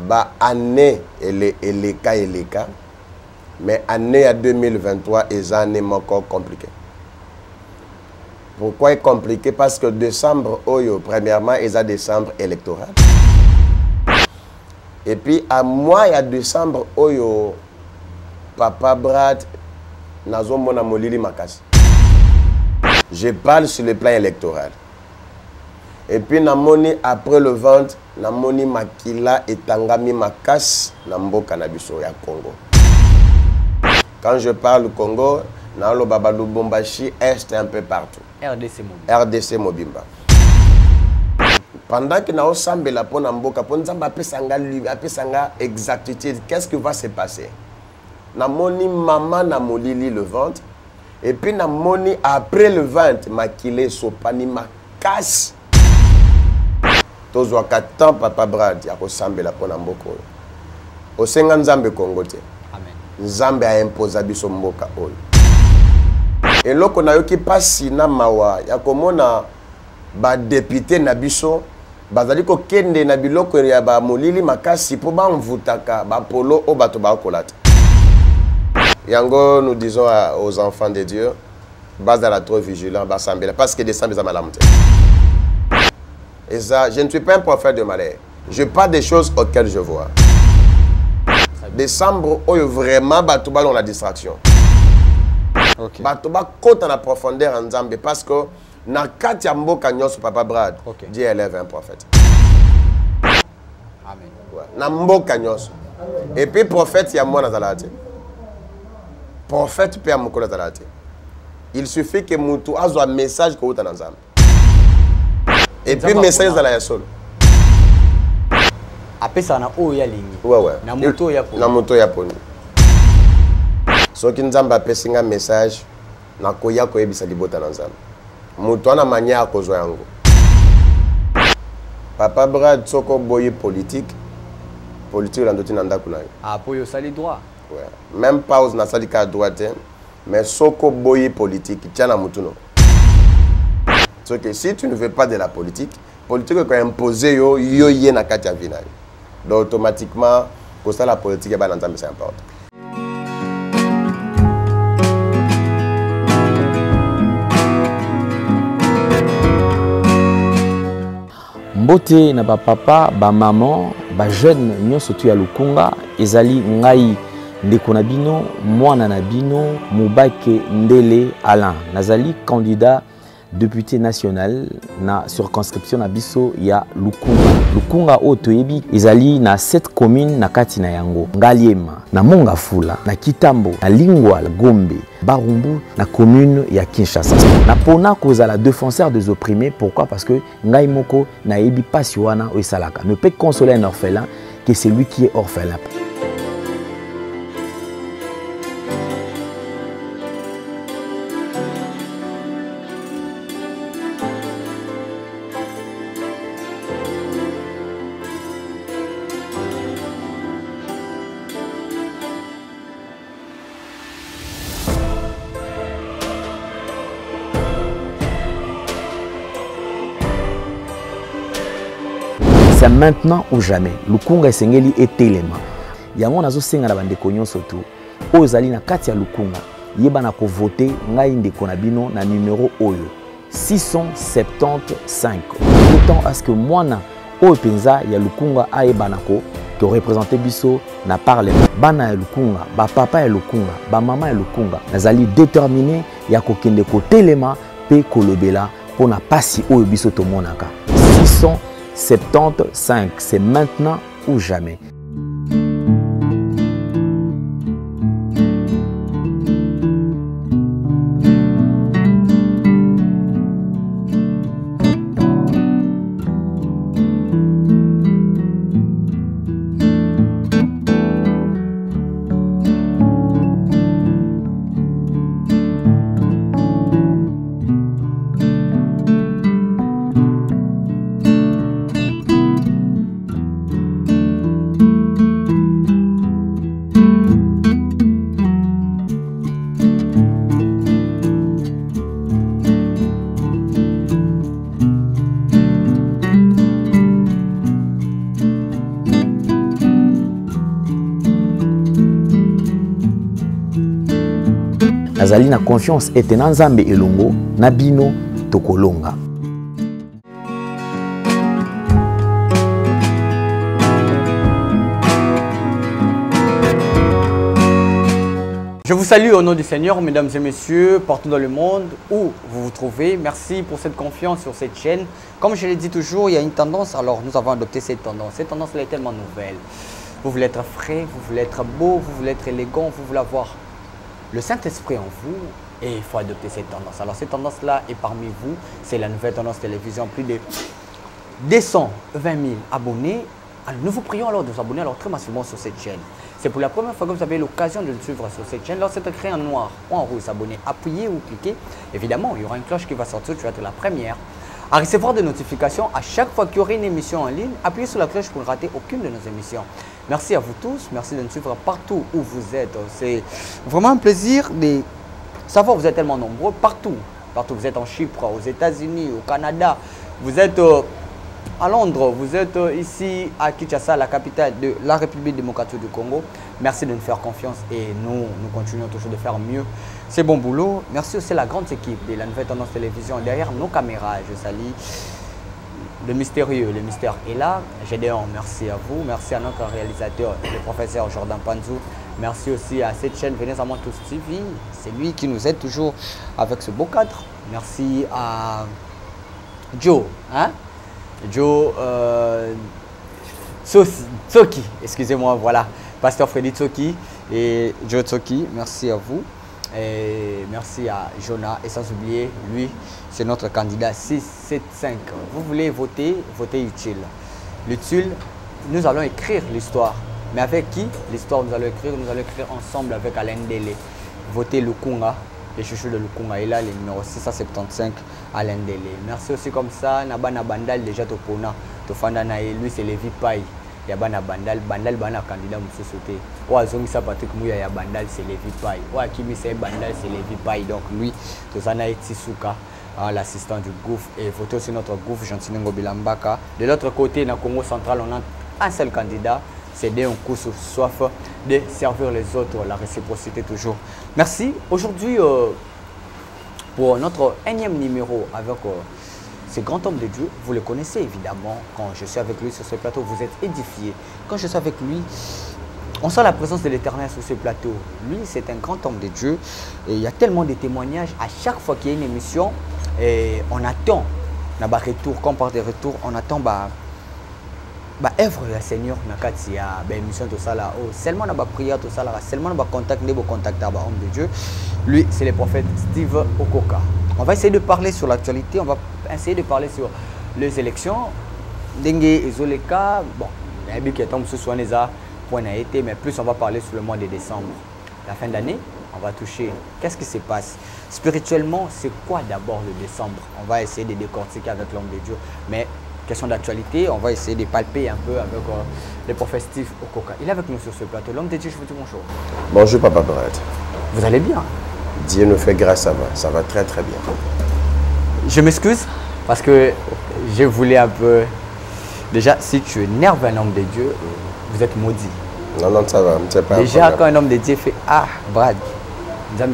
Bah, année, elle est cas. Mais année 2023, est année encore compliquée. Pourquoi est compliqué? Parce que décembre, premièrement, il y a décembre électoral. Et puis, à moi, il y a décembre, Papa Brad, Nazo Mona Molili Makasi. Je parle sur le plan électoral. Et puis, namoni après le ventre, namoni Makila et Tangami Makas, Nambo Kanabiso ya Congo. Quand je parle du Congo, Nalo Babadou Bombashi, Est un peu partout. RDC Mobimba. Pendant que nous sommes là pour Namboka, pour nous appeler exactitude, qu'est-ce qui va se passer? Namoni maman namolili le ventre. Et puis namoni après le ventre, Makile Sopani Makas. Tozo temps Papa Brad, ya ressemble là pour Namboko. Au Senga Nzambe Congo. Nzambe a imposé biso mboka oyo. Et loko na yoki pasi na mawa ya komona ba député na biso bazali ko kende na biloko ya ba molili makasi po ba mvutaka ba polo o bato ba kolata. Yango nous disons aux enfants de Dieu bazala trop vigilant ba sambela parce que décembre za malamte. Et ça, je ne suis pas un prophète de malheur. Je parle des choses auxquelles je vois. Décembre, vraiment, Batouba dans la distraction. Okay. Batouba compte en la profondeur en Zambie parce que dans Katia Mboka Nyos Papa Brad, Dieu élève un prophète. Amen. Dans Mboka Nyos. Et puis prophète, il y a moi dans Zalate. Prophète, Père Moukola Zalate. Il suffit que Moutou a un message que vous avez dans Zambie. Et puis message dans la solo. Après ça, on a ya ligne. Ouais. Na moto ya poni. Na moto ya poni. So ki nzamba pesinga message na koya ko yebisa libota na nzamba. Moto na mania kozwa yango. Papa Brad soko boye politique la ndoti na ndako na yo. Ah po yo sali droit. Ouais. Même pause na sali ka droite mais soko boye politique tiana mutuno. So que si tu ne veux pas de la politique ko imposer yo yé na kati ya vinali. Donc automatiquement, pour ça la politique c'est important. Mbote na ba papa, ba maman, ba jeune nyonso tu ya lukunga ezali ngai ndeko na bino, mwana na bino, Mubake Ndele Alain. Nazali candidat député national na circonscription na biso ya Lukunga. Lukunga otoyebi ezali na 7 communes na kati na yango. Ngaliema, na Mongafula, na Kitambo, na Lingwal, Gombe, Barumbu, na commune ya Kinshasa. Na pona kozala défenseur des opprimés, pourquoi? Parce que ngai moko na yebi pasi wana o esalaka. Ne peut consoler un orphelin que celui qui est orphelin. C'est maintenant ou jamais. Lukunga esengeli etelema. Yango nazo senga na bandeko nyonso tu. Ozali na kati ya Lukunga. Yeba na ko voter ngai ndeko na bino na numéro oyo 675. Autant à ce que mwana oyo penza ya Lukunga ayeba nako que représenter biso na parle bana ya Lukunga, ba papa ya Lukunga, ba mama ya Lukunga. Nazali déterminé ya ko kende ko telema pe kolobela pona pasi oyo biso to monaka. 675, c'est maintenant ou jamais. nazali na confiance ete na nzambe elongo na bino tokolonga. Je vous salue au nom du Seigneur, mesdames et messieurs, partout dans le monde où vous vous trouvez. Merci pour cette confiance sur cette chaîne. Comme je l'ai dit toujours, il y a une tendance, alors nous avons adopté cette tendance. Cette tendance-là est tellement nouvelle. Vous voulez être frais, vous voulez être beau, vous voulez être élégant, vous voulez avoir le Saint-Esprit en vous et il faut adopter cette tendance. Alors cette tendance-là est parmi vous, c'est la nouvelle tendance télévision, plus de 220 000 abonnés. Alors, nous vous prions alors de vous abonner alors très massivement sur cette chaîne. C'est pour la première fois que vous avez l'occasion de le suivre sur cette chaîne. Lorsque c'est écrit en noir ou en rouge, s'abonner, appuyez ou cliquez. Évidemment, il y aura une cloche qui va sortir, tu vas être la première à recevoir des notifications à chaque fois qu'il y aura une émission en ligne. Appuyez sur la cloche pour ne rater aucune de nos émissions. Merci à vous tous, merci de nous suivre partout où vous êtes. C'est vraiment un plaisir de savoir que vous êtes tellement nombreux partout. Partout, vous êtes en Chypre, aux États-Unis, au Canada, vous êtes à Londres, vous êtes ici à Kinshasa, la capitale de la République démocratique du Congo. Merci de nous faire confiance et nous continuons toujours de faire mieux. C'est bon boulot. Merci aussi à la grande équipe de la Nouvelle Tendance Télévision derrière nos caméras. Je salue le mystérieux, le mystère est là. Gédéon, merci à vous. Merci à notre réalisateur, le professeur Jordan Panzou. Merci aussi à cette chaîne Venez à moi tous TV. C'est lui qui nous aide toujours avec ce beau cadre. Merci à Joe, hein? Joe Tsoki, excusez-moi, voilà, Pasteur Freddy Tsoki et Joe Tsoki, merci à vous. Et merci à Jonah et sans oublier, lui, c'est notre candidat 675. Vous voulez voter, votez utile. L'utile, nous allons écrire l'histoire. Mais avec qui l'histoire nous allons écrire ensemble avec Alain Dele. Votez Lukunga, les chouchous de Lukunga. Et là, le numéro 675, Alain Dele. Merci aussi comme ça, Nabana Bandal, déjà Topona. Tofandana et lui, c'est Lévi Paye. Yabana Bandal, Bandal Bana candidat Moussou Sauté. Ouazongisa Patrick Mouya ya Bandal, c'est Lévi Paye. Ouakimi c'est Bandal, c'est Lévi Paye. Donc lui, Tozana Etisuka, l'assistant du gouffre. Et voter aussi notre gouffre, Jantinengo Bilambaka. De l'autre côté, dans le Congo central, on a un seul candidat. C'est d'un coup soif de servir les autres, la réciprocité toujours. Merci. Aujourd'hui, pour notre énième numéro avec ce grand homme de Dieu, vous le connaissez évidemment. Quand je suis avec lui sur ce plateau, vous êtes édifiés. Quand je suis avec lui, on sent la présence de l'Éternel sur ce plateau. Lui, c'est un grand homme de Dieu. Et il y a tellement de témoignages. À chaque fois qu'il y a une émission, et on attend un retour. Quand on parle de retour, on attend œuvre le Seigneur nakati ya émission tout ça là. Seulement na prière tout ça là, seulement na contact nebo contacter homme de Dieu. Lui, c'est le prophète Steve Okoka. On va essayer de parler sur l'actualité, on va essayer de parler sur les élections. Dengue et Zoleka, bon, il y a un qui tombe sur Swaneza, point a été, mais plus on va parler sur le mois de décembre. La fin d'année, on va toucher. Qu'est-ce qui se passe? Spirituellement, c'est quoi d'abord le décembre? On va essayer de décortiquer avec l'homme de Dieu. Mais question d'actualité, on va essayer de palper un peu avec le prophète Steve Okoka. Il est avec nous sur ce plateau. L'homme de Dieu, je vous dis bonjour. Bonjour Papa Brad. Vous allez bien? Dieu nous fait grâce, ça va très très bien. Je m'excuse parce que je voulais un peu... Déjà, si tu énerves un homme de Dieu, vous êtes maudit. Non, non, ça va, c'est pas déjà, quand un homme de Dieu fait « Ah, Brad », non,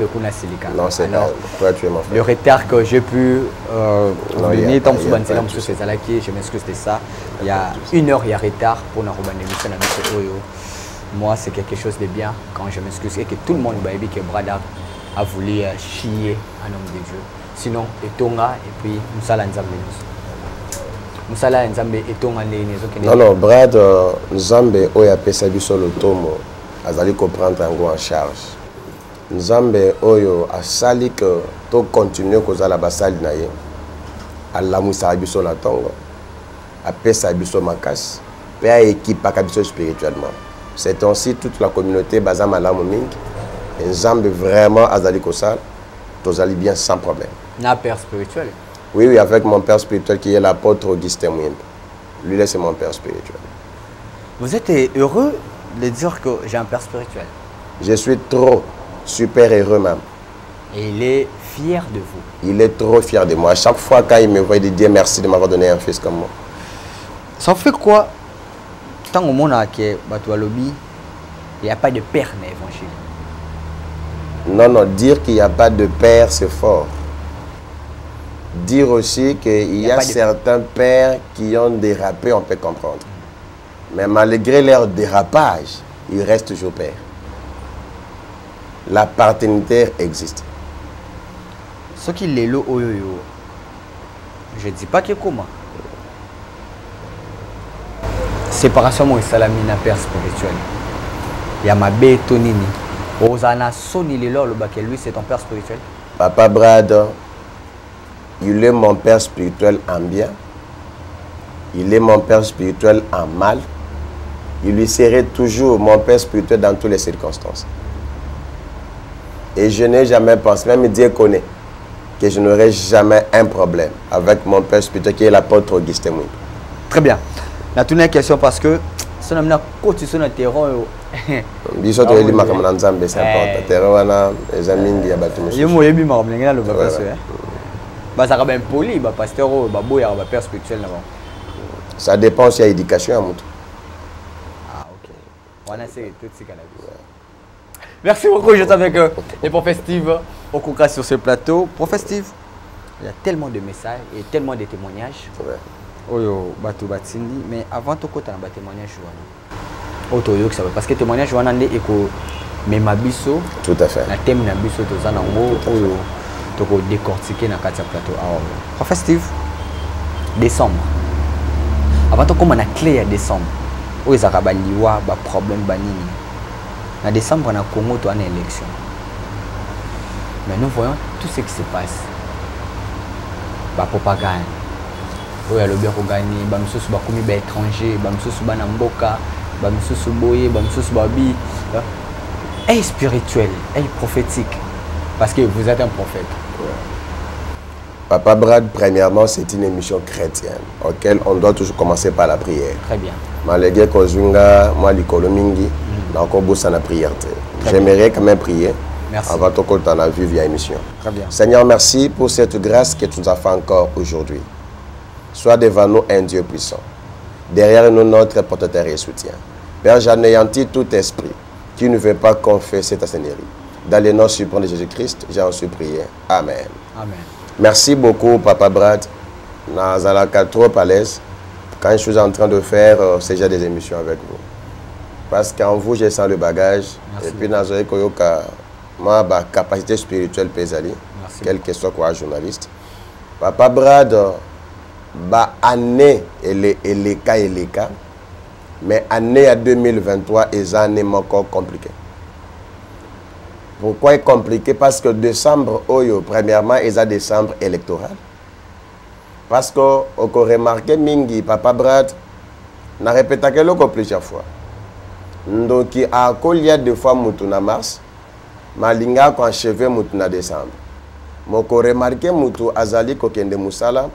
c'est pas. Toi, tu es mon frère. Le retard que j'ai pu venir, je m'excuse de ça. Il y a 1 heure, il y a retard pour nous remettre. Moi, c'est quelque chose de bien quand je m'excuse et que tout le monde va dire que Brad a voulu chier un homme de Dieu. Sinon, et Tonga et puis Moussala Nzambe. Moussala Nzambe et Tonga. Non, non, Brad Nzambe, Oya Pesabiso Lotomo, Azali comprendre en charge. Nzambe oyo asali que to continuer kozala basali na ye alamusa biso na tongo apesa biso makasi pe a équipe biso spirituellement. C'est ainsi toute la communauté baza malamu mingi Nzambe vraiment azali kosala tozali bien sans problème. Na père spirituel? Oui, oui, avec mon père spirituel qui est l'apôtre Augustin Mwimba. Lui, c'est mon père spirituel. Vous êtes heureux de dire que j'ai un père spirituel? Je suis trop super heureux même. Et il est fier de vous? Il est trop fier de moi. À chaque fois quand il me voit, il dit merci de m'avoir donné un fils comme moi. Ça fait quoi? Tant au monde que Batoualobi, il n'y a pas de père dans l'évangile. Non, non, dire qu'il n'y a pas de père, c'est fort. Dire aussi qu'il y a certains pères qui ont dérapé, on peut comprendre. Mais malgré leur dérapage, ils restent toujours pères. La paternité existe. Ce qui est là, je ne dis pas que comment. Séparation, moi, c'est la père spirituel. Il y a ma bétonini. Osana Soni Lelo, lui, c'est ton père spirituel. Papa Brad, il est mon père spirituel en bien. Il est mon père spirituel en mal. Il lui serait toujours mon père spirituel dans toutes les circonstances. Et je n'ai jamais pensé, même Dieu connaît, que je n'aurai jamais un problème avec mon père spirituel qui est l'apôtre Augustin Mouy. Très bien. On a une question parce que si on a une côté sur le terrain, biso to elima kama nzambe c'est important. Terrain wana ezamingi ya batu musu. Yemo yebi ma mlenga lo papa so. Ba ça ben poli ba pasteur ba boya ba père spirituel là. Ça dépend si y a éducation à mutu. Ah OK. On a c'est tout ce qu'on a vu. Merci beaucoup, je suis avec les Prophètes Steve au Kouka sur ce plateau. Prophète Steve, il y a tellement de messages et tellement de témoignages. Ouais. Oyo bato batindi mais avant tout côté un témoignage wana. Oto ça parce que témoignage wana ndé eko mema biso. Tout à fait. Na thème na biso to za nango oyo to ko décortiquer na kati plateau. Alors, Prophète Steve, décembre. Avant tout comme on a clé à décembre. Oyo za ka liwa ba problème banini. En décembre, on a Congo, on a une élection. Mais nous voyons tout ce qui se passe. La propagande. Il y a le bien gagné, il y a des étrangers, il y a des mboka, il y a des boye, il y a des est spirituel, est prophétique. Parce que vous êtes un prophète. Papa Brad, premièrement, c'est une émission chrétienne, auquel on doit toujours commencer par la prière. Très bien. Malgré Kozunga, moi, l'Ikolomingi, la prière. J'aimerais quand même prier. Merci. Avant tout qu'on a vu via émission. Très bien. Seigneur, merci pour cette grâce que tu nous as fait encore aujourd'hui. Sois devant nous un Dieu puissant. Derrière nous, notre protecteur et soutien. Père, j'anéantis tout esprit qui ne veut pas confesser ta Seigneurie. Dans le nom suprême de Jésus-Christ, j'ai ensuite prié. Amen. Amen. Merci beaucoup, Papa Brad. Nazalaka trop à l'aise quand je suis en train de faire ce genre des émissions avec vous. Parce qu'en vous, je sens le bagage. Merci. Et puis, Nazaré Koyoka, ma capacité spirituelle pesali, quel que soit quoi journaliste. Papa Brad, année et les cas, mais année à 2023 est année encore compliquée. Pourquoi est compliqué? Parce que décembre, premièrement, est un décembre électoral. Parce que, on a remarqué, Mingi, Papa Brad, n'a répété plusieurs fois. Donc, il y a deux fois Moutouna mars, Malinga quand cheveux Moutouna décembre. Moko remarqué Moutou Azali Kokende Moussala,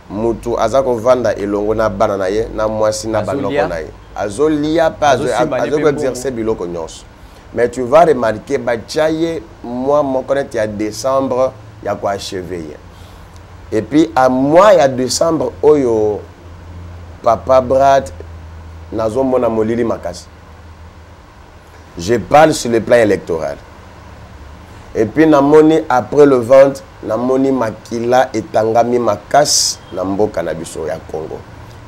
Moutou Azako Vanda et Longona Bananaye, na Mwasi na Balokonaye. Azolia pas Azoko exercer Biloko Nyos. Mais tu vas remarquer, Bachaye, moi, mon connaître, il y a décembre, il y a quoi cheveux. Et puis, à moi, il y a décembre, Oyo, Papa Brad, Nazo Mona Molili Makasi. Je parle sur le plan électoral. Et puis, namoni après le ventre, namoni makila et tangami makas nambo canabiso ya Congo.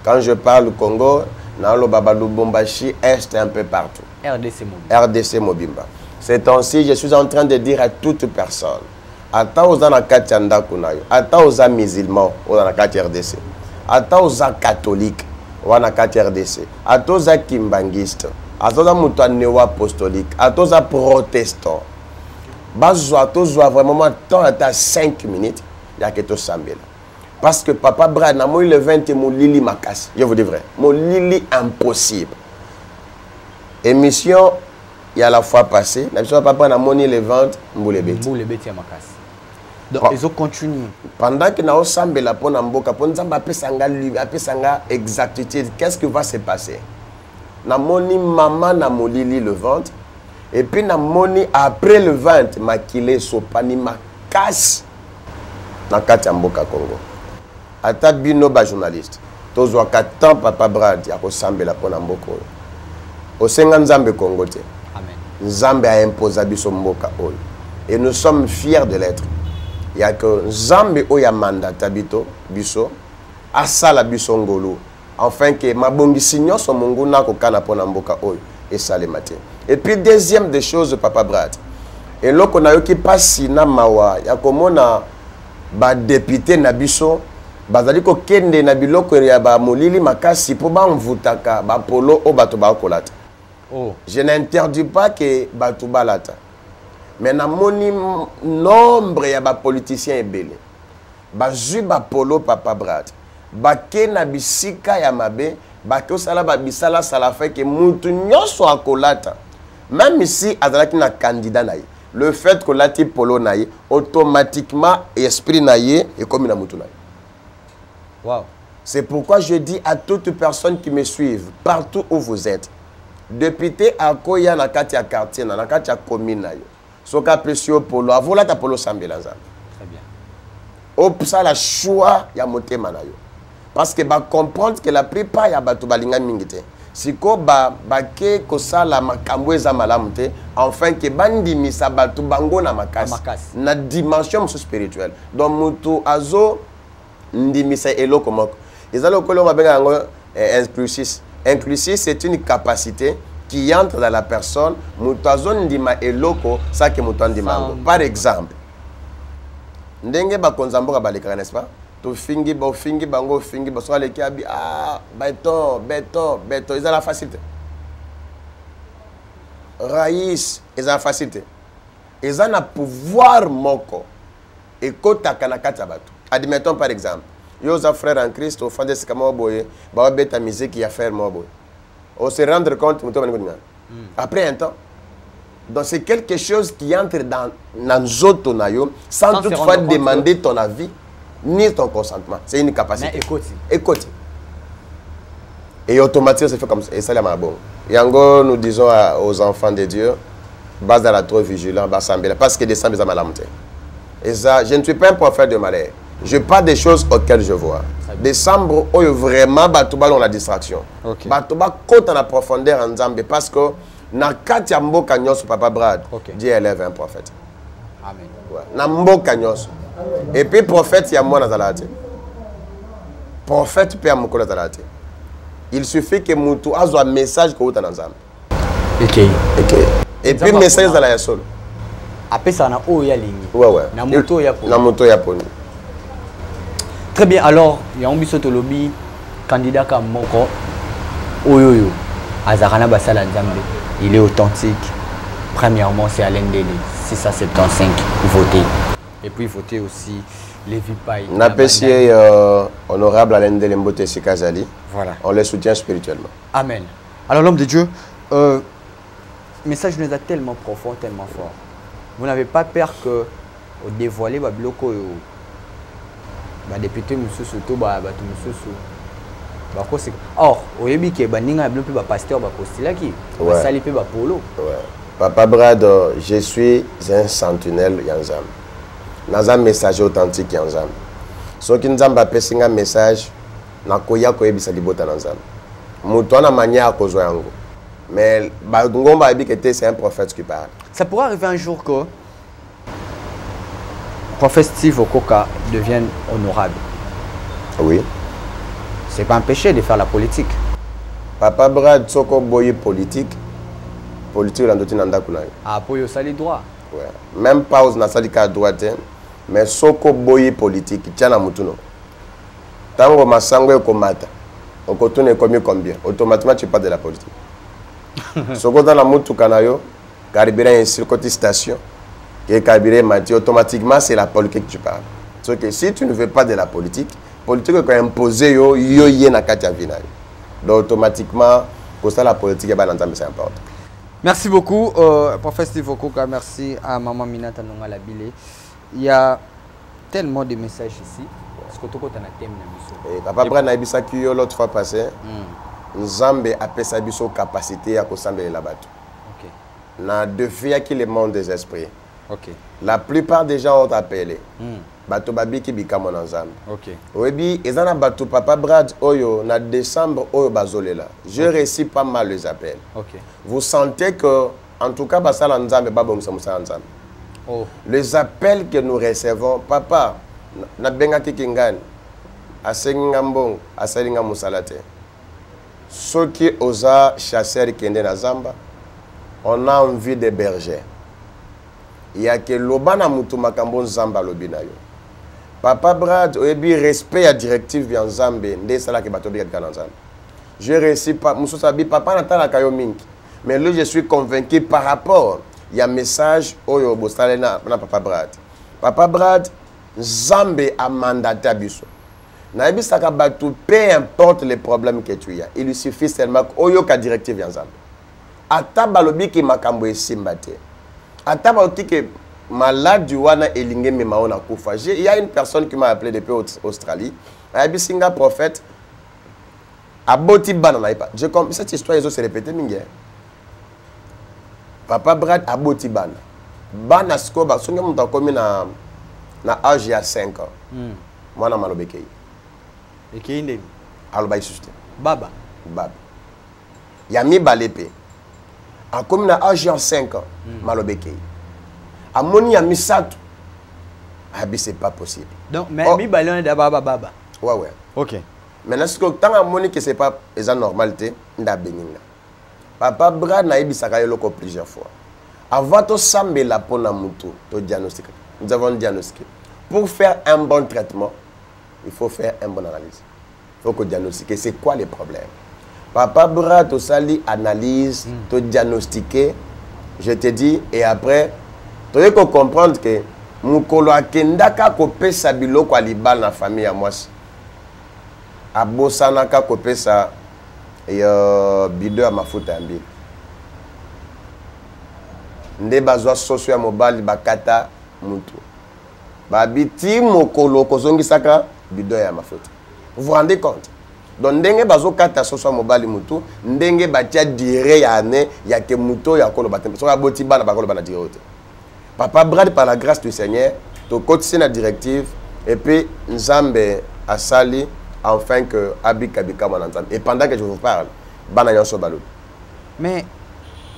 Quand je parle Congo, nalo babadou bombashi est un peu partout. RDC Mobimba. C'est ainsi, je suis en train de dire à toute personne, ata oza na kati ya ndako na yo, ata oza musulman oza na kati RDC, ata oza catholique oza na kati RDC, ata oza kimbangiste, ata oza mutu anewa apostolique, ata oza protestant. Bazwa vraiment temps à 5 minutes, il y a quelque chose. Parce que Papa Brad, moi le 20 mon lili makas. Je vous dis vrai, mon lili impossible. Émission, il y a la fois passée, Papa n'a moni le 20 mboule beti. Mboule beti makas. Donc ils ont continué. Pendant que nous sommes la pona mboka, pour nous appeler exactitude, qu'est-ce qui va se passer? Na moni maman na molili le ventre. Et puis, après le 20, makile sopani makas na kati mboka Congo. Ata bino ba journaliste. Tozwa katan Papa Brad ya ko sambela pona mboko. Osenga nzambe Congo te. Amen. Nzambe a imposa biso mboka oyo. Et nous sommes fiers de l'être. Il y a que Nzambe oya mandata bito, biso, asala biso ngolo. Enfin que mabongisi nyonso mungu na kokana pona mboka oyo et salemate. Et puis deuxième des choses Papa Brad. Et là qu'on a eu qui passe na mawa ya komona ba député na biso bazali ko kende na biloko ya ba molili makasi po ba mvutaka ba polo o bato ba kolata. Oh. Je n'interdis pas que bato balata. Mais na moni nombre ya ba politiciens ebele. Ba zu ba polo Papa Brad. Ba ke na bisika ya mabe, ba ke osala ba bisala sala fait que mutu nyonso akolata. Même ici azalaki na candidat na ye. Le fait que lati polo na ye, automatiquement esprit na ye et comme na mutu na ye. Wow. C'est pourquoi je dis à toutes personnes qui me suivent, partout où vous êtes, député à Koya na kati ya quartier, na kati ya commune na yo. Soka pesio polo, avola ta polo sambela nzambe. Très bien. Au ça la choix ya motema na yo. Parce que ba comprendre que la plupart ya bato balinga mingite. Siko ba ke kosala makambo eza malamu te, enfin que bandimisa bato bango na makasi. Na dimension spirituelle. Donc mutu azo ndimisa eloko moko. Ezalo kolo mabenga yango inclusif. Inclusif c'est une capacité qui entre dans la personne, mutu azo ndima eloko ça que mutu ndima. Par exemple, ndenge ba konzamboka baleka n'est-ce pas? To fingi bango fingi ba so leki abi béton ils ont la facilité. Raïs ils ont la facilité. Ils ont le pouvoir moko et kota kanakata bato. Admettons par exemple, yoza frère en Christ au fond de ce kamo boye, ba beta musique qui a faire mo boye. On se rendre compte après un temps. Donc c'est quelque chose qui entre dans Nanzoto Nayo sans toutefois demander ton avis ni ton consentement. C'est une capacité. Mais écoute. Écoute. Et automatiquement, c'est fait comme ça. Et ça, c'est bon. Yango, nous disons aux enfants de Dieu, base à la trop vigilant, parce que décembre, ils ont mal. Et ça, je ne suis pas un prophète de malheur. Je parle des choses auxquelles je vois. Décembre, où vraiment, Batouba, on a distraction. Batouba, compte en la profondeur en Zambé, parce que na Katia Mboka Nyos, Papa Brad, Dieu élève un prophète. Amen. Na Mboka Nyos. Et puis, prophète, il y a moi dans la tête. Prophète, Père Moukola dans la tête. Il suffit que Moutou a un message que vous avez dans Zambé. Ok. Et puis, message dans la sol. Après ça, na o ya lingi. Ouais. Na moto ya poni. Na moto ya poni. Très bien. Alors, il y a un biso tolobi candidat comme Moko. Oyoyo. Azarana Basala Nzambe. Il est authentique. Premièrement, c'est Alain Dele. 675. Votez. Et puis, votez aussi Lévi Paye. N'appréciez honorable Alain Dele Mbote Sikazali. Voilà. On les soutient spirituellement. Amen. Alors, l'homme de Dieu, le message nous a tellement profond, tellement fort. Vous n'avez pas peur que au dévoiler ba bloko ba député monsieur surtout ba tout monsieur ba ko c'est or oyebi ke ba ninga bloqué ba pasteur ba postila ki ba sali pe ba polo. Ouais. Papa Brad, je suis un sentinelle yanzam. Nazam message authentique yanzam. So ki nzamba pesinga message na koya ko yebisa libota nanzam. Muto na manière ko zo yango. Mais ba ngomba yebi que c'est un prophète qui parle. Ça pourrait arriver un jour que prophète Steve Okoka devienne honorable. Oui. C'est pas un péché de faire la politique. Papa Brad, soko boye politique. Politique l'andoti nanda kunai. Ah, pour yo sali droit. Ouais. Même pas aux nasalika droite, mais soko boye politique. Tiens na mutuno. Tango masango e komata. Okotune komi combien? Automatiquement tu parles de la politique. Soko dans la mutu kanayo. Carburant sur côté station, et carburant mati, automatiquement c'est la politique que tu parles. Donc si tu ne veux pas de la politique que imposer yo na katia vinay. Donc automatiquement pour ça la politique c'est important. Merci beaucoup professeur Steve Okoka, merci à maman Minata Nonga Labile. Il y a tellement de messages ici. Est-ce que tu as un thème na biso? Papa Brad na ibisa ki yo l'autre fois passé. Nzambe a pesa biso capacité à kosambela la bateau. Na deux filles qui le monde des esprits. Ok. La plupart des gens ont appelé. Bato babi qui bika mon ensemble. Ok. Oui, ils ont bato Papa Brad oyo na décembre oyo bazolela. Je réussis pas mal les appels. Ok. Vous sentez que en tout cas basala nzambe babongisa musala nzambe. Les appels que nous recevons, papa, na benga kikingani, asenga mbongo, asalinga musalate. Ceux qui osent chasser kende na zamba, on a envie de berger. Il y a que l'obana mutu makambo zamba lobina yo. Papa Brad, oyebi respect à directive via Nzambe, nde sala ke bato bika na Nzambe. Je réussis pas, musu sabi papa natala kayo mingi. Mais là je suis convaincu par rapport il y a un message oyo bostale na papa Brad. Papa Brad, Nzambe a mandaté biso. Na ebisaka bato peu importe les problèmes que tu as, il lui suffit seulement oyo ka directive via Nzambe. Ata balobi ki makambo esimbate. Ata balobi ki malade wana elinge me maona kufa. Il y a une personne qui m'a appelé depuis Australie. Abi singa prophète aboti bana na ipa. Je comprends cette histoire se répéter mingi. Papa Brad aboti bana. Bana skoba songa muta komi na âge ya 5 ans. Mwana malobekei. Ekei ndeni. Aloba isuste. Baba. Baba. Ya mi balepe. A komi na âge ya 5 ans. Malobekei. Amoni ya misato. Abi c'est pas possible. Donc mais mi balon da baba. Ouais. OK. Maintenant ce que tant amoni que c'est pas eza normalité nda beninga. Papa Brad na ebisaka yeloko plusieurs fois. Avant to sambela pona mutu to diagnostic. Nous avons diagnostiqué. Pour faire un bon traitement, il faut faire une bonne analyse. Il faut que diagnostiquer c'est quoi les problèmes. Papa Brad to sali analyse, to diagnostiquer, je te dis et après tu dois comprendre que mukolo akendaka kopesa biloko alibal na famille ya mwasi. Abosanaka kopesa bidon ya mafuta ya mbili. Nde bazwa soso ya mobali bakata mutu. Babiti mokolo kozongisaka bidon ya mafuta. Vous vous rendez compte? Donc ndenge bazo kata soso ya mobali mutu, ndenge batia dire ya ane ya ke muto ya kolo batembe. So aboti bana bakolo bana dire ote. Papa Brad, par la grâce du Seigneur, tu continues la directive et puis Nzambe a sali afin que Abika Mananzambe. Et pendant que je vous parle, Banayan Sobalou. Mais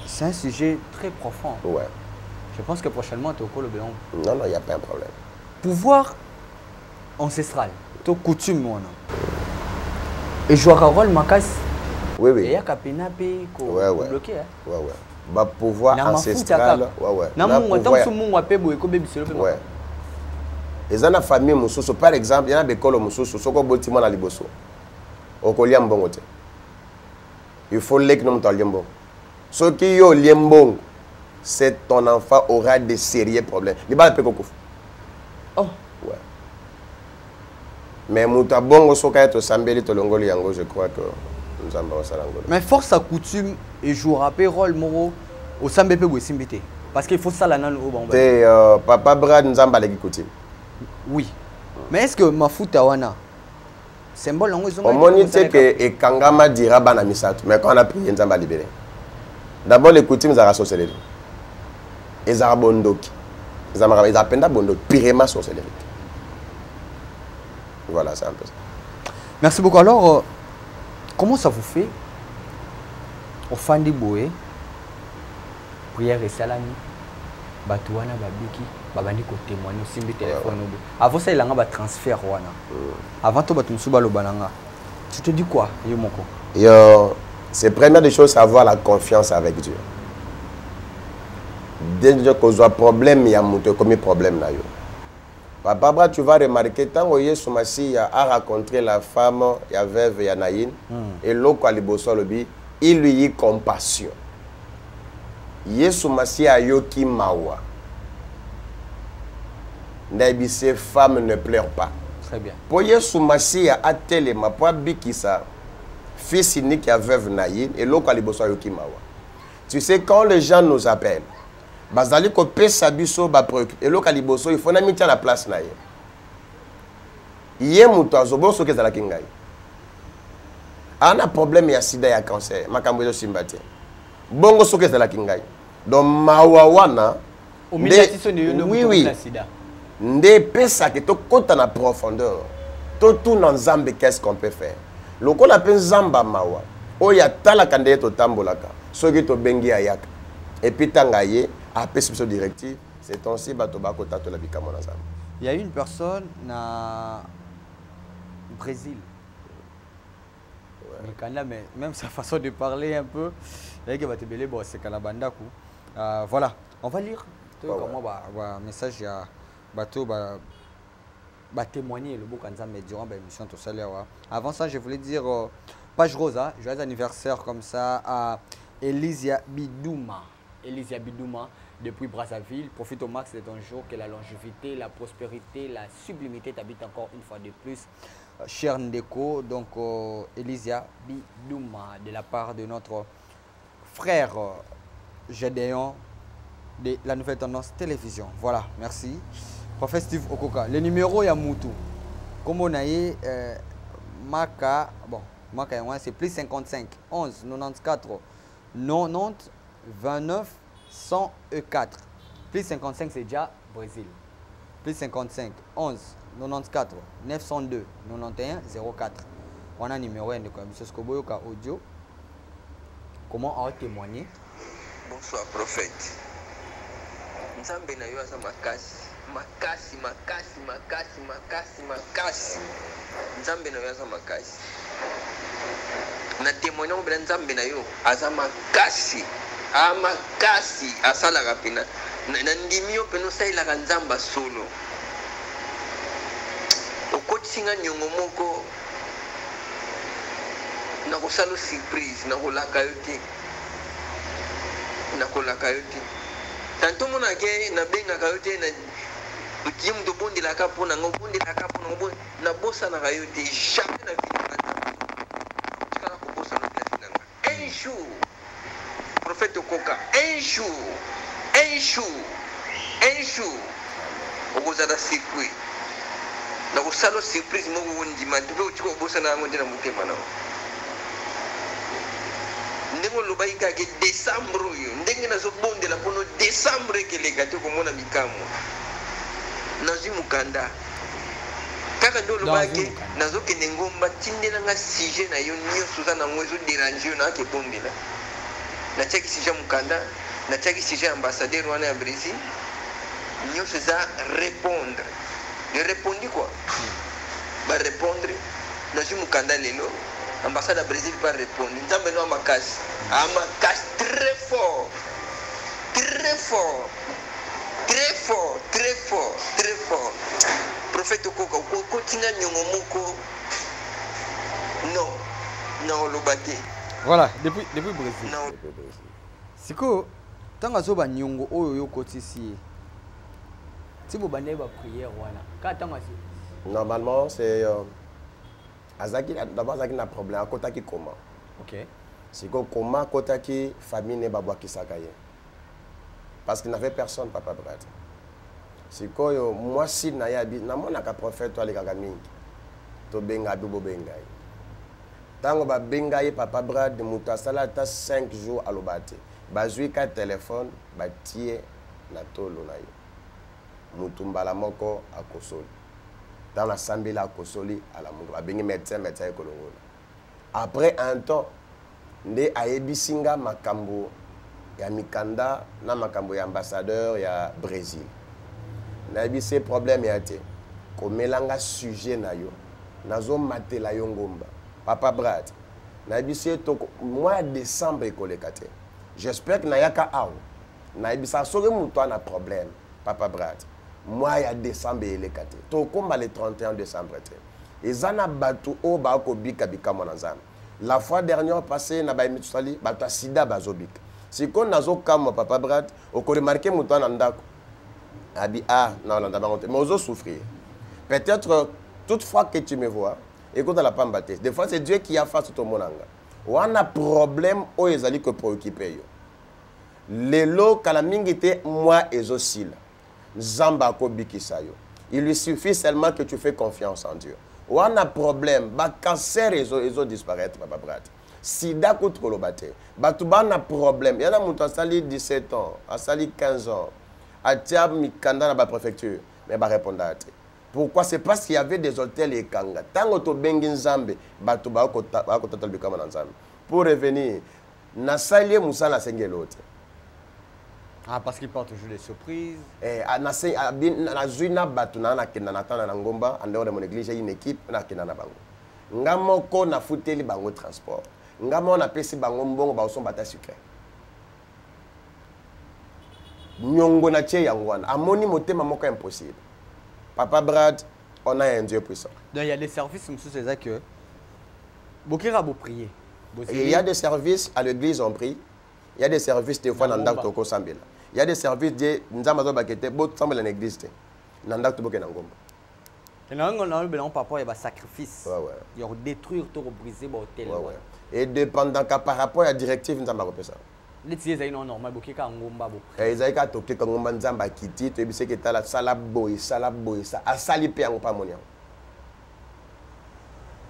c'est un sujet très profond. Ouais. Je pense que prochainement, tu au le béon. Non, il n'y a pas un problème. Pouvoir ancestral, tu coutume. Et jouer un rôle macasse. Oui. Et il y a Kapina bloqué. Ouais. Bah, pouvoir ancestral. Ouais. Et dans la famille, par exemple, il y a des écoles qui sont bâtiments à Liboso. Au Koliam Bongote. Il faut les que nous t'allions. Ce qui est liembon, c'est ton enfant aura des sérieux problèmes. Il va le Oh. Ouais. Mais Mouta Bongo Soka et Sambeli Tolongoli Yango, je crois que nous avons ça. Mais force à coutume et jouera rôle moro au Sambépé ou Simbité. Parce qu'il faut ça là dans le haut. Papa Brad Nzamba les coutume. Oui. Mais est-ce que Mafuta wana symbole non ils ont. On monite que et Kangama dira bana misato, mais quand on a prié Nzamba libéré. D'abord les coutumes za sorcellerie. Ils ont bondoki. Ils appellent bondoki pirema sorcellerie. Voilà, c'est un peu ça. Merci beaucoup. Alors, comment ça vous fait au fin du boé, prière et salami, batouana babiki, babandi ko témoigner aussi mes téléphones. Avant ça, il y a un transfert wana. Avant tout, batum suba lo bananga. Tu te dis quoi, Yomoko? C'est première des choses, c'est avoir la confiance avec Dieu. Dès que tu as un problème, il y a un problème là. Papa Brad, tu vas remarquer, tant que Yesu Massi a rencontré la femme, il y a veuve, il y a Naïn, et l'autre, il lui a compassion. Yesu Massi a yoki mawa. Ces femmes ne pleurent pas. Très bien. Pour Yesu Massi a tellement, pour Bikisa, fils unique à veuve Naïn, et l'autre, yoki mawa. Tu sais, quand les gens nous appellent, bazali ko pesa biso ba préoccupé et loka liboso il faut na mitia la place na ye muto azoboso ke zala kingai ana problème ya sida ya cancer makambo yo simbate bongo soke zala kingai donc mawawana oui nde pesa ke to kota na profondeur to tout na Nzambe qu'est-ce qu'on peut faire lokola pe Nzamba mawa oya tala kande to tambolaka soki to bengi ayaka et puis tangaye à perception directive, c'est ainsi bato bakota to la bikamo na nzambe. Il y a une personne na Brésil. Ouais. Mais même sa façon de parler un peu, bon, c'est Kalabandaku. Voilà, on va lire. Comment message à bateau témoigner le beau Kanzambe durant l'émission tout ça. Avant ça, je voulais dire page Rosa, joyeux anniversaire comme ça à Elisia Bidouma. Elisia Bidouma depuis Brazzaville. Profite au max de ton jour, que la longévité, la prospérité, la sublimité t'habitent encore une fois de plus. Cher Ndeko, donc Elisia Bidouma, de la part de notre frère Gédéon de la Nouvelle Tendance Télévision. Voilà, merci. Prophète Steve Okoka, le numéro Yamutu, comme on a eu Maka, bon, Maka c'est plus 55 11 94 90 29 104. Plus 55 c'est déjà Brésil. Plus 55 11 94 902 91 04. On a un numéro de commission Skoboyoka audio. Comment on a témoigné? Bonsoir prophète. Nzambe na yo aza makasi. Makasi, makasi, makasi, makasi, makasi. Nzambe na yo aza makasi. Na témoigné on bela nzambe na yo aza makasi. Makasi asalaka pena. Na ndimi yo peno sailaka nzamba solo. Okotisinga nyongo moko na kosala surprise na kolaka yo te. Na kolaka yo te. Tanto mona ke na benga ka yo te na uti mto bondi la kapo na ngobondi la kapo na ngobondi na bossa na yo te jamais na vie na nzambe. Tikala ko bossa na place nanga. Un jour prophète Okoka, un jour okozala surprise. Na kosala surprise moko wondima te pe utiko bossa na ngondi na mutema na. Ndenge lobai kake décembre oyo ndenge nazobondela mpono décembre ekeleka te komona bikamwa nazwi mukanda kaka nde olobaki nazokende ngomba tindelanga sujet na yo nyonso oza nango ezoderange yo naake bondela natiaki sujet mukanda natiaki sujet ambassadeur wana ya Brésil nyonso eza répondre je répondi quoi barépondre nazwi mukanda lelo ambassade à Brésil va répondre. Nous avons un makasi. Un makasi très fort. Très fort. Très fort. Très fort. Très fort. Prophète Okoka, continue nyongo moko. Non. Non, l'obate. Voilà, depuis Brésil. Non. C'est quoi? Tant que ça, nyongo oyo kotisi. Si vous bandez ba prière wana. Normalement, c'est d'abord Azaki n'a problème à côté qui comment. OK. C'est que comment côté qui famille ne ba boaki sakaye. Parce qu'il n'avait personne papa Brad. C'est que moi si na yabi na mona ka prophète toi les kagamingi. To benga bibo bengai. Tango ba bengai papa Brad de mutasala ta 5 jours à l'obate. Bazui ka téléphone ba tie na tolo na yo. Mutumbala moko akosoli. Dans la sambila kosoli à la mungu abengi médecin kolongola. Après un temps nde ayebisinga makambo ya mikanda na makambo ya ambassadeur ya Brésil. Na yebise problème ya te komelanga sujet na yo nazo matela yo ngomba papa Brad na yebise to mois de décembre ekoleka te. J'espère que na yaka aw na yebisa soki muto na problème papa Brad moi ya décembre elekate to komba le 31 décembre te ezana batu o ba ko bika bika mona nzambe la fois dernière passée na ba emisali batu sida bazobika siko nazo kama papa Brad o ko remarquer muto na ndako abi non na ndaba mais ozo souffrir peut-être toutefois que tu me vois écoute la pambate des fois c'est Dieu qui a face tout monanga wana problème o ezali ko préoccuper yo lelo kala mingi te moi ezosila Zamba Kobikisayo. Il lui suffit seulement que tu fais confiance en Dieu. Ou on a problème, bah cancer ils ont disparaître papa Brad. Sida contre kolobate. Bah tout bas na problème. Il y en a mon sali 17 ans, a sali 15 ans. A tiab mikanda na ba préfecture, mais bah répondre à te. Pourquoi? C'est parce qu'il y avait des hôtels et kanga. Tango to bengi nzambe, bah tout bas ko total bikama nzambe. Pour revenir, na sali musala sengelote. Ah, parce qu'il porte toujours des surprises. Nazwina batuna na kenda na tana na ngomba, en dehors de mon église, j'ai une équipe na kenda na bango. Ngamo ko na futeli bango transport. Ngamo na pesi bango mbongo ba oson bata sucre. Nyongo na tche yangwana. Amoni motema moko impossible. Papa Brad, on a un Dieu puissant. Donc il y a des services, monsieur, c'est ça que Bokira vous prier. Il y a des services à l'église on prie. Il y a des services des fois dans Ndak Toko Sambela. Il y a des services de Nzamazo Bakete, bot Sambela n'existe. Ndak Toko Kenangomba. Et là, on a un papa, il y a un sacrifice. Ouais, ouais. Il y a détruire, tout briser, hôtel. Ouais, ouais. Et dépendant par rapport à la directive, nous avons fait ça. Les tiers, ils sont normaux, Bokika Ngomba. Ils ont toqué comme Ngomba Nzamba Kiti, tu sais que tu as la salaboy, ça a salipé en pamonia.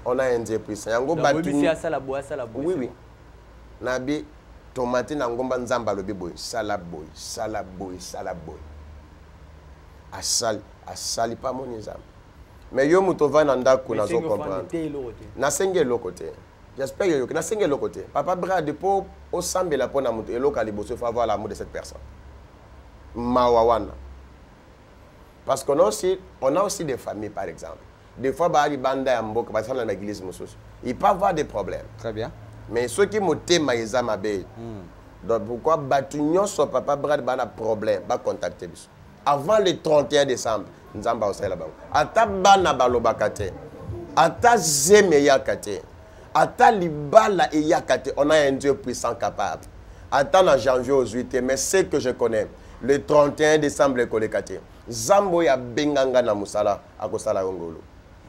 On a un Dieu puissant. Yango batu. Oui, salaboy. Oui, oui. Nabi tomate na Ngomba Nzamba lobi boy, salaboy. Asali pas mon nzamba. Mais yo mutova nanda kuna zo comprendre. Na senge lokote. J'espère que na senge lokote. Papa Brad de po au sambela pona mutu eloka liboso faut avoir l'amour de cette personne. Mawawana. Parce qu'on a aussi des familles par exemple. Des fois ba banda ya mboka par exemple dans l'église mususu. Il peut avoir des problèmes. Très bien. Mais ceux qui motema eza mabe. Donc pourquoi batunyo so papa Brad ba na problème, ba contacter biso. Avant le 31 décembre, Nzamba osala bango. Ata bana balobaka te. Ata zeme yakate. Ata libala et yakate. On a un Dieu puissant capable. Ata na janvier aux 8, mais ce que je connais, le 31 décembre le kolekate. Zambo ya benganga na musala akosala ngolo.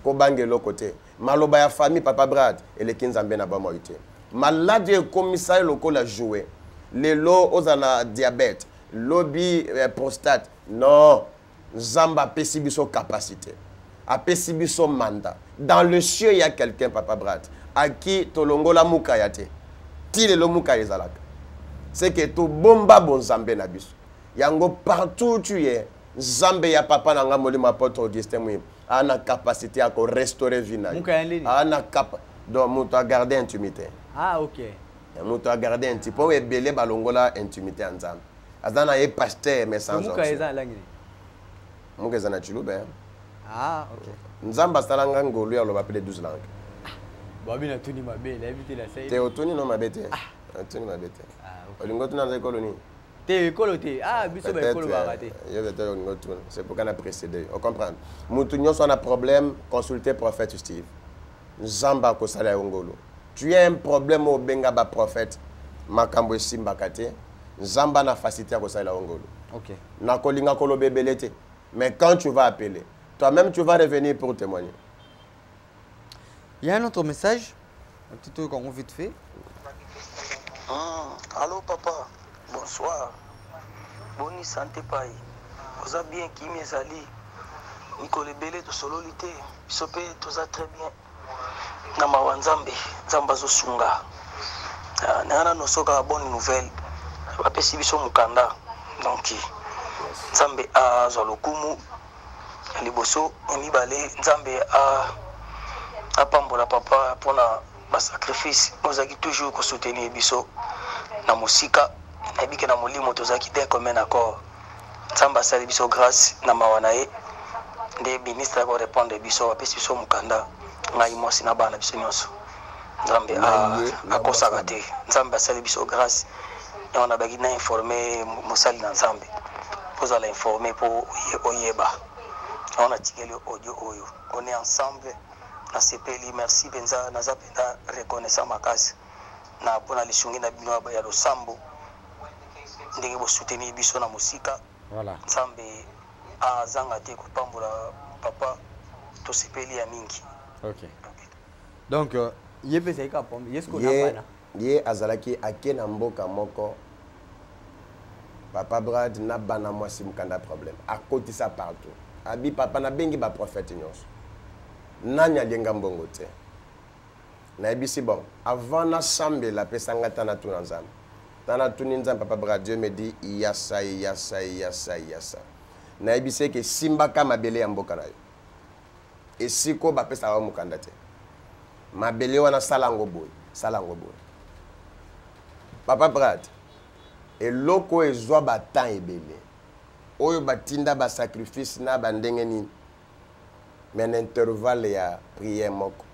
Ko bangelo côté. Maloba ya famille papa Brad et les kinzambe na ba moite. Maladie commissaire local a joué. Les lots aux ana diabète. Lobby prostate. Non. Zamba pesibiso capacité. A pesibiso mandat. Dans le ciel, il y a quelqu'un, Papa Brad, à qui tolongo la mukayate. Tile lo mukayezalaka. C'est que tout bomba bon Zambé nabiso. Yango partout où tu es. Zambé ya papa nanga molima poto Augustin Mouim. A na capacité à restaurer vina. A na capacité. Donc, muto a garder intimité. Ah, ok. Muto a garder intimité. Pour ebele balongola intimité en Zambé. Azana ye pasteur mais sans option. Mukeza na chilube. Ah, ok. Nzamba salanga ngolu ya loba pele 12 langues. Babi na tuni mabe, la éviter la sei. Te otuni no mabete. Otuni mabete. Ah, ok. Olingo tuna za koloni. Te kolote. Ah, biso ba kolo ba raté. Yo bete olingo tuna. C'est pour qu'on a précédé. On comprend. Mutu nyonso na problème, consulter prophète Steve. Nzamba ko sala ngolu. Tu as un problème au benga ba prophète makambo simba kate. Nzamba na facilité ko sala ngolu. Ok. Na kolinga kolo bebelete. Mais quand tu vas appeler, toi-même tu vas revenir pour témoigner. Il y a un autre message, un petit truc qu'on vite fait. Allô papa, bonsoir. Bonne santé paï. Vous avez bien qui mes alliés. Nicole Belé de Sololité. Sopé tout ça très bien. Nama wanzambe, Zamba Zosunga. Nana no soka bonne nouvelle. Apesi biso mukanda. Donc Nzambe a zolokumu liboso emibale Nzambe a pambola papa pona ba sacrifice ozaki toujours ko soutenir biso na musika na bike na molimo tozaki te comme un accord. Nzambe asali biso grâce na mawana ye nde ministre ko répondre biso apesi biso mukanda ngai mosi na bana biso nyonso. Nzambe a kosaka te. Nzambe asali biso grâce et on a besoin d'informer Moussali dans Nzambe. Vous allez informer pour Oyeba. On a tiré le audio Oyo. On est ensemble. Na CPLI, merci Benza, na zapenda reconnaissant ma case. Na pona lisungi na bino ba ya losambo. Ndenge bo soutenir biso na musika. Voilà. Nzambe a zanga te ko pambola papa to CPLI ya mingi. Ok. Donc yebe zaika pombe. Yesko na bana. Ye azalaki akena mboka moko. Papa Brad na bana mwasi mukanda problème. A côté ça partout. Abi papa na bengi ba prophète nyonso. Nanya lenga mbongo te. Na ebisi bon. Avant na sambe la pesanga tana tu nzamba. Tana tu nzamba papa Brad Dieu me dit yasa. Na ebisi ke simba kama bele ya mboka na yo. Esiko ba pesa wa mukanda te. Mabele wana salango boy. Papa Brad, et loko ezwa ba temps ebele oyo batinda ba sacrifice na bandenge nini mais intervalle ya prière moko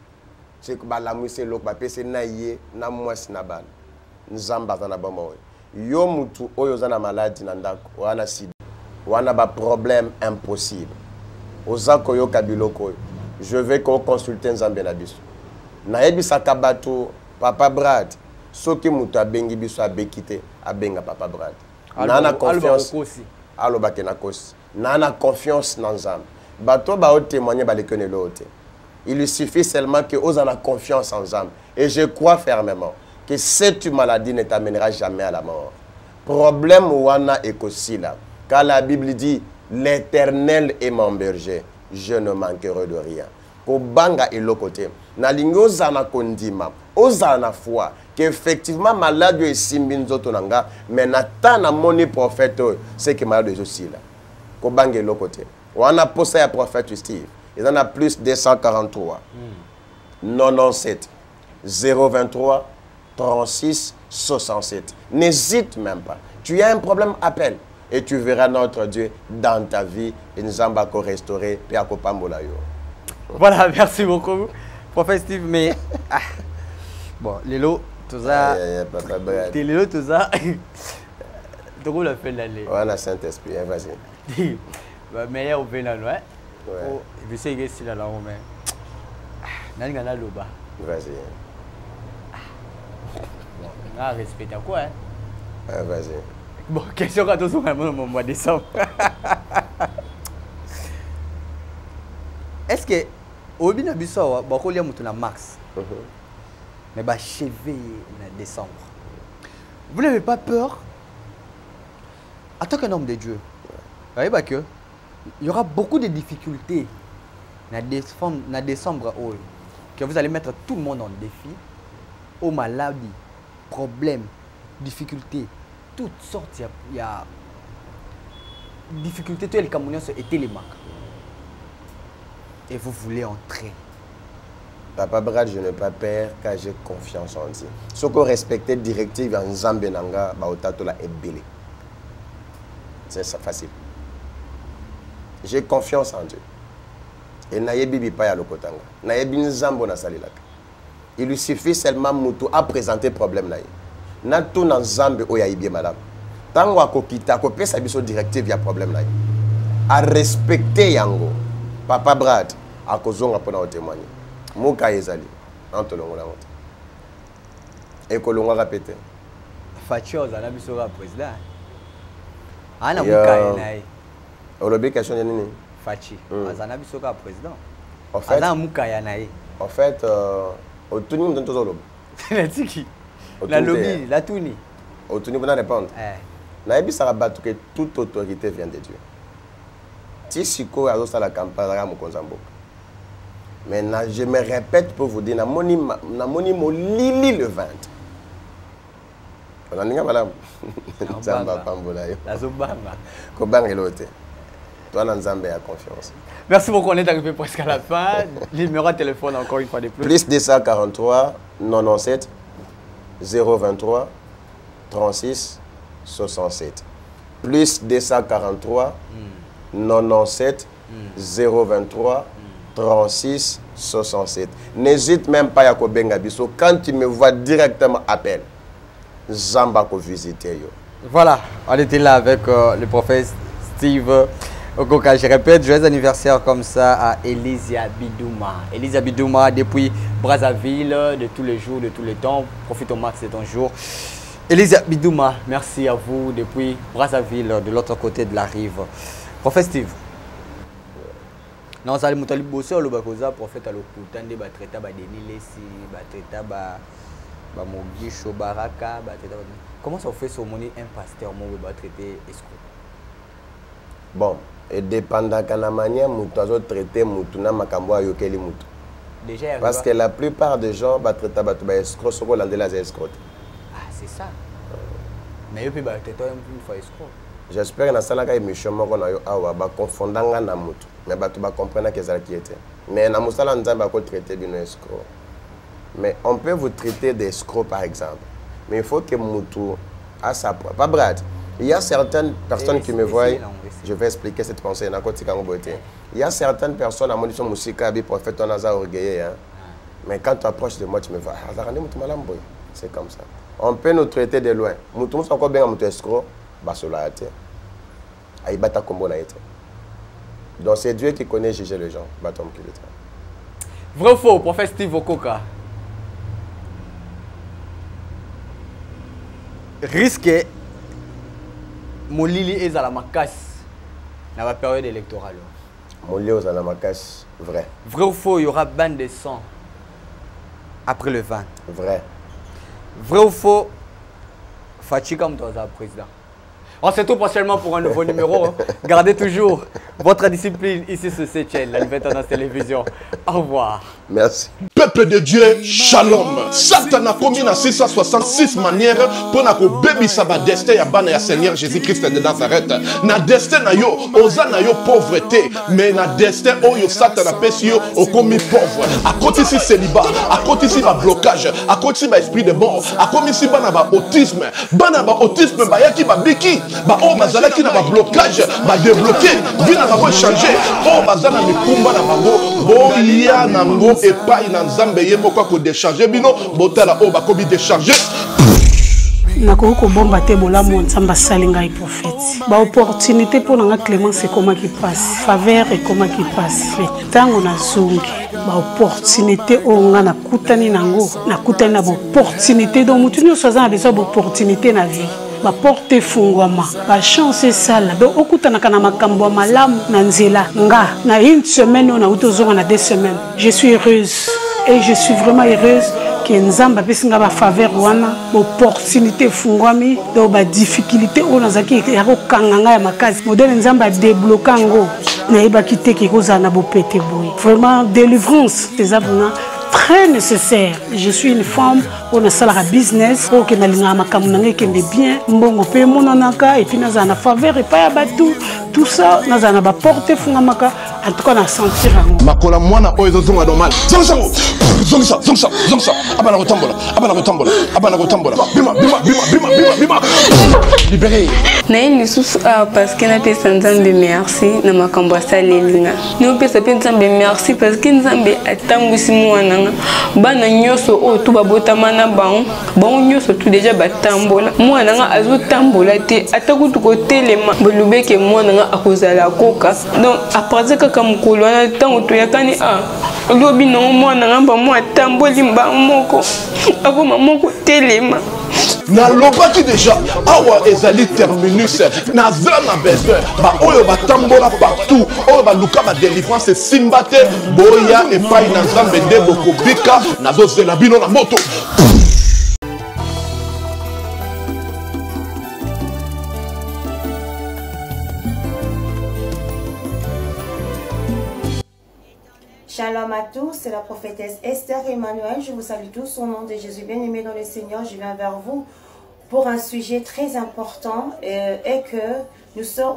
c'est que balamwise loko bapese na ye na mwasi na bana nzamba za na bomo yo mutu oyo za na maladie na ndako wana sida wana ba problème impossible ozako yo kabiloko je vais qu'on consulte nzambe na biso na yebisaka bato papa Brad soki mutu abengi biso abekite abenga papa Brad nana confiance alo bakena kosi nana confiance na nzambe bato ba o témoigner ba lekene lote il lui suffit seulement que ose la confiance en nzambe et je crois fermement que cette maladie ne t'amènera jamais à la mort problème wana ekosila car la Bible dit l'Éternel est mon berger je ne manquerai de rien kobanga elokote na lingi ozana kondima ozana foi qu'effectivement malade est simbi nzoto nanga mais nata na moni prophète c'est que malade est aussi là kobanga elokote wana posa ya prophète Steve il en a plus 243 97 023 36 67 n'hésite même pas tu as un problème appelle et tu verras notre Dieu dans ta vie et nous allons restaurer puis à yo. Voilà, merci beaucoup, Prophète Steve. Mais bon, Lélo, tout ça. Lélo, tout ça. Tu as fait l'année. On a Saint-Esprit, vas-y. Mais il y a un peu là, ouais. Je sais que c'est là, mais. N'a pas de bas. Vas-y. Bon, on a respecté quoi, hein? Vas-y. Bon, question quand on se au mois de décembre. Est-ce que au bin abiso ba ko liamutu na max mais ba chevé na décembre vous n'avez pas peur en tant qu'un homme de Dieu vous voyez pas que il y aura beaucoup de difficultés na décembre que vous allez mettre tout le monde en défi aux maladies problèmes difficultés toutes sortes il y a difficultés tout les Camerounais étaient les marques. Et vous voulez entrer. Papa Brad, je n'ai pas peur car j'ai confiance en Dieu. Ce qu'on respecte directive en Zambenanga, Baotatola est belé. C'est ça facile. J'ai confiance en Dieu. Et nayebi bipa ya lokotanga. Nayebi nzambo na salilaka. Il lui suffit seulement mutu à présenter problème na ye. Na tout na nzambe oya ibie madame. Tango akokita ko pesa biso directive ya problème na ye. À respecter yango. Papa Brad, à kozonga pona o témoigner. Muka ezali, antolongo la honte. Et kolongo répéter. Fatio za na biso ka président. Ana muka nae. Olobi question nini? Fachi. Azana biso ka président. En fait, Azana muka ya nae. En fait, au tuni mton tozo lobi. La tiki. La lobby, la tuni. Au tuni bona répondre. Naebi sara batu que toute autorité vient de Dieu. Si Siko a la campagne à Mokonzambo. Maintenant, je me répète pour vous dire, na moni mo lili le 20. On a ninga madame. Nzamba pambola yo. La zobanga. Ko banga lote. Toi Nzamba a confiance. Merci beaucoup, on est arrivé presque à la fin. Numéro de téléphone encore une fois de plus. Plus 243 97 023 36 67. Plus 243 97 023 36 67. N'hésite même pas à Kobenga Biso. Quand tu me vois directement, appelle. Zamba ko visiter yo. Voilà, on était là avec le prophète Steve Okoka. Je répète, joyeux anniversaire comme ça à Elisia Bidouma. Elisia Bidouma depuis Brazzaville, de tous les jours, de tous les temps. Profite au max de ton jour. Elisia Bidouma, merci à vous depuis Brazzaville, de l'autre côté de la rive. Prophète Steve. Non, ça le moutali bossé au Lobakoza, prophète à l'Okutande, Batreta, Badenilesi, Batreta, Bamogisho, Baraka, Batreta. Comment ça fait sur monnaie un pasteur qui va traiter escroc? Bon, et dépendant de la manière dont tu as traité Moutuna Makamboa Yokeli Moutou. Déjà, parce que la plupart des gens vont traiter escroc, ce qu'on a escroc. Ah, c'est ça. Mais il peut traiter une fois escroc. J'espère que dans la salle, je vais confondre na mutu. Mais tu vas comprendre que c'est qui était. Mais dans la salle, on va traiter de escroc. Mais on peut vous traiter d'escroc par exemple. Mais il faut que mutu à sa propre. Pas Brad. Il y a certaines personnes qui me voient, je vais expliquer cette pensée. Il y a certaines personnes à mon niveau musique pour faire ton hasard orgueilleux. Mais quand tu approches de moi, tu me vois. C'est comme ça. On peut nous traiter de loin. Nous sommes encore bien à mon escroc. Donc c'est Dieu qui connaît juger les gens. Vrai ou faux, prophète Steve Okoka? Risque Molili est à la macasse dans la période électorale. Molili est à la macasse, vrai. Vrai ou faux, il y aura ban de sang après le 20? Vrai. Vrai ou faux, Fatih comme toi, président? On se retrouve prochainement pour un nouveau numéro. Gardez toujours votre discipline ici sur cette chaîne, la Nouvelle Tendance Télévision. Au revoir. Merci. Peuple de Dieu, shalom. Satan a commis dans 666 manières pour nous bébisa ba destin ya bana ya Seigneur Jésus-Christ de Nazareth. Na destin na yo, oza na yo pauvreté, mais na destin oyo Satan a pesi yo au commis pauvre. À côté si célibat, à côté si ba blocage, à côté si ba esprit de mort, à côté si bana ba autisme ba yaki ba biki. Ba o bazala ki na ba blocage ba débloquer bina ba changer o bazala mikumba na bango boya nango epai na nzambe ye moko ko décharger bino botala o ba kobi décharger nakoki kobomba te bolamu nzambe asali ngai prophète ba opportunité pour nga Clémence ekomaki pasi faveur ekomaki pasi mais ntango nazongi ba opportunité oyo nga nakutani nango nakutani na ba opportunité donc mutu nyonso aza na besoin ba opportunité na vie ba porte fungwama ba chance sala donc okutanaka na makambo malamu na nzela nga na une semaine on a utozonga na 2 semaines je suis heureuse et je suis vraiment heureuse que nzamba pesinga ba faveur wana opportunité fungwami donc ba difficulté on azaki ya kokanga nga ya makasi modèle nzamba débloquer ngo na yeba kiteki koza na bopete boy vraiment délivrance des abuna très nécessaire. Je suis une femme pour le salaire business pour que na linga makamuna kende bien mbongo pe monanaka et puis na za na faveur et pas batou tout ça na za na ba porte fungamaka en tout cas na sentir ngo makola mwana oyo zonga normal zonga abana kotambola bima libéré na une sous parce que na pesa nzambe merci na makambo asalelinga no pesa pe nzambe merci parce que nzambe atambwisi mwana bana nyoso o to babotama na bango nyoso tout déjà batambola mwana nga azotambola te atakutu ko telema bolubeke mwana nga akozala koka donc après kaka mukolo na tango to yakani lobi no mwana nga ba mwa tamboli mba moko akoma moko telema na lobaki déjà awa ezali terminus na zana besoin ba oyo batambola partout oyo baluka ba délivrance simbate boya epai na nzambe nde bokobika nazozela bino na moto. Shalom à tous, c'est la prophétesse Esther Emmanuel. Je vous salue tous au nom de Jésus. Bien-aimés dans le Seigneur, je viens vers vous pour un sujet très important et que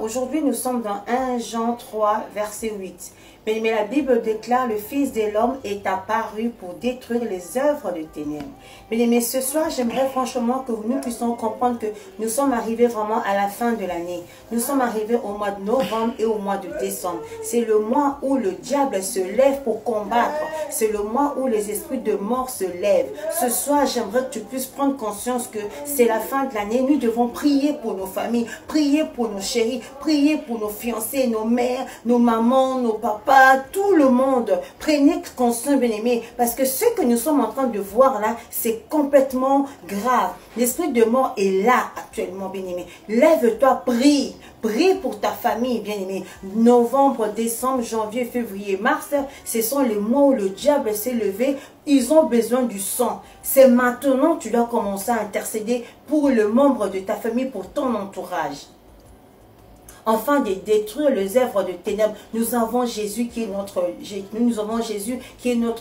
aujourd'hui nous sommes dans 1 Jean 3, verset 8. Mais la Bible déclare le Fils de l'homme est apparu pour détruire les œuvres de ténèbres. Mais ce soir, j'aimerais franchement que nous puissions comprendre que nous sommes arrivés vraiment à la fin de l'année. Nous sommes arrivés au mois de novembre et au mois de décembre. C'est le mois où le diable se lève pour combattre. C'est le mois où les esprits de mort se lèvent. Ce soir, j'aimerais que tu puisses prendre conscience que c'est la fin de l'année. Nous devons prier pour nos familles, prier pour nos chéris, prier pour nos fiancés, nos mères, nos mamans, nos papas, tout le monde. Prenez conscience, bien-aimés, parce que ce que nous sommes en train de voir là, c'est complètement grave. L'esprit de mort est là actuellement, bien-aimé. Lève-toi, prie. Prie pour ta famille, bien-aimé. Novembre, décembre, janvier, février, mars, ce sont les mois où le diable s'est levé. Ils ont besoin du sang. C'est maintenant que tu dois commencer à intercéder pour le membre de ta famille, pour ton entourage. afin de détruire les œuvres de ténèbres. Nous avons Jésus qui est notre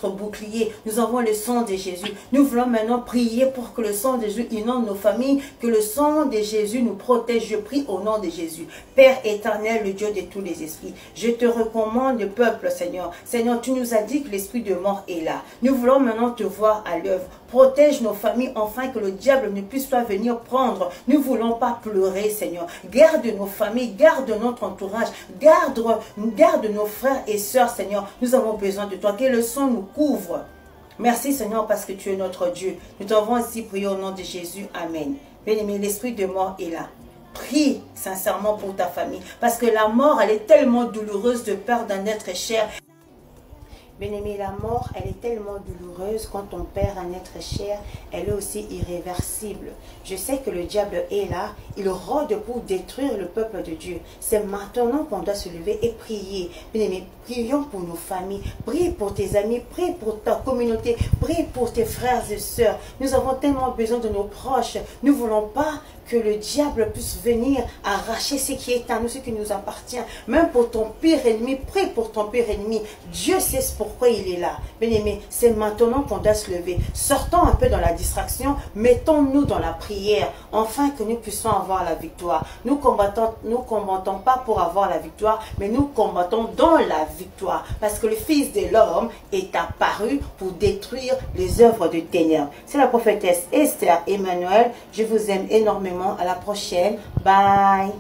bouclier. Nous avons le sang de Jésus. Nous voulons maintenant prier pour que le sang de Jésus inonde nos familles, que le sang de Jésus nous protège. Je prie au nom de Jésus. Père éternel, le Dieu de tous les esprits, je te recommande le peuple, Seigneur. Seigneur, tu nous as dit que l'esprit de mort est là. Nous voulons maintenant te voir à l'œuvre. Protège nos familles, afin que le diable ne puisse pas venir prendre. Nous ne voulons pas pleurer, Seigneur. Garde nos familles, garde notre entourage, garde nos frères et sœurs, Seigneur. Nous avons besoin de toi. Que le sang nous couvre. Merci, Seigneur, parce que tu es notre Dieu. Nous t'avons ainsi prié au nom de Jésus. Amen. Bien-aimé, l'esprit de mort est là. Prie sincèrement pour ta famille, parce que la mort, elle est tellement douloureuse de perdre un être cher. Bien-aimé, la mort, elle est tellement douloureuse quand on perd un être cher, elle est aussi irréversible. Je sais que le diable est là, il rôde pour détruire le peuple de Dieu. C'est maintenant qu'on doit se lever et prier. Bien-aimé, prions pour nos familles, prie pour tes amis, prie pour ta communauté, prie pour tes frères et sœurs. Nous avons tellement besoin de nos proches. Nous ne voulons pas que le diable puisse venir arracher ce qui est à nous, ce qui nous appartient. Même pour ton pire ennemi, prie pour ton pire ennemi. Dieu sait pourquoi il est là. Bien-aimé, c'est maintenant qu'on doit se lever. Sortons un peu dans la distraction, mettons-nous dans la prière, afin que nous puissions avoir la victoire. Nous combattons pas pour avoir la victoire, mais nous combattons dans la victoire. Parce que le Fils de l'homme est apparu pour détruire les œuvres de ténèbres. C'est la prophétesse Esther Emmanuel. Je vous aime énormément. À la prochaine. Bye.